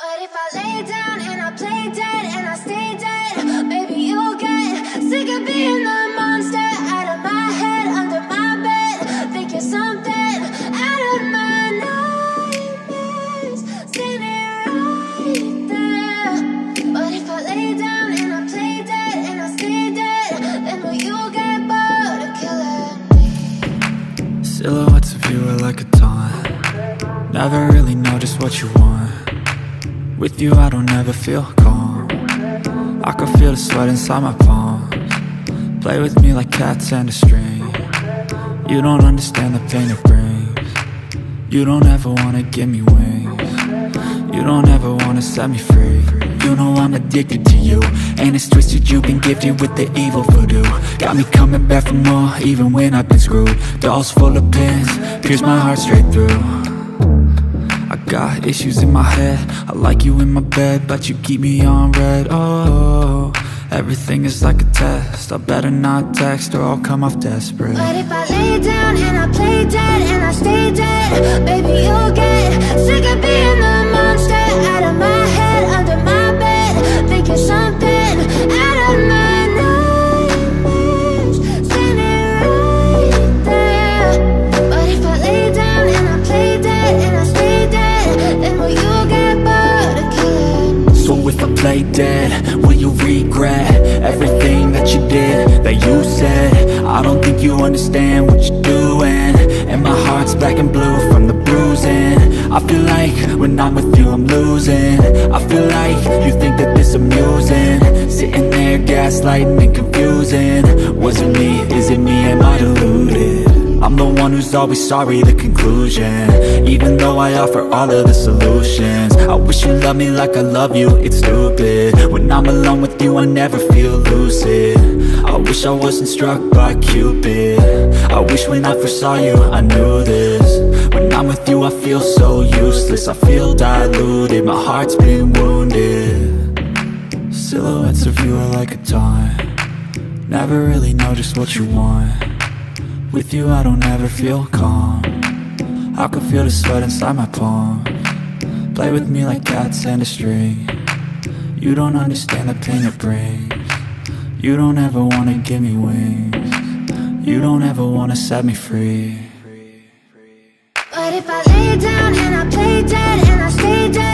But if I lay down and I play dead and I stay dead, baby, you'll get sick of being the monster out of my head, under my bed. Think you're something out of my nightmares, standing right there. But if I lay down and I play dead and I stay dead, then will you get bored of killing me? Silhouettes of you are like a taunt. Never really know just what you want. With you I don't ever feel calm. I can feel the sweat inside my palms. Play with me like cats and a string. You don't understand the pain it brings. You don't ever wanna give me wings. You don't ever wanna set me free. You know I'm addicted to you, and it's twisted, you've been gifted with the evil voodoo. Got me coming back for more, even when I've been screwed. Dolls full of pins, pierce my heart straight through. I got issues in my head, I like you in my bed, but you keep me on red. Oh, everything is like a test, I better not text or I'll come off desperate. But if I lay down and I play dead and I stay dead, baby, you'll get sick of being the monster out of my head, under my bed. Think you're something out of my nightmares, standing right there. But if I lay down and I play dead and I stay dead, then will you get bored of killing me? So if I play dead, will you regret everything that you did, that you said? I don't think you understand what you're doing, and my heart's black and blue from the bruising. I feel like when I'm with you I'm losing. I feel like you think that this amusing, sitting there gaslighting and confusing. Was it me? Is it me? Am I deluded? I'm the one who's always sorry, the conclusion, even though I offer all of the solutions. I wish you loved me like I love you, it's stupid. When I'm alone with you I never feel lucid. I wish I wasn't struck by Cupid. I wish when I first saw you I knew this. When I'm with you I feel so useless, I feel diluted, my heart's been wounded. Silhouettes of you are like a taunt. Never really know just what you want. With you I don't ever feel calm. I can feel the sweat inside my palms. Play with me like cats and a string. You don't understand the pain it brings. You don't ever wanna give me wings. You don't ever wanna set me free. But if I lay down and I play dead and I stay dead,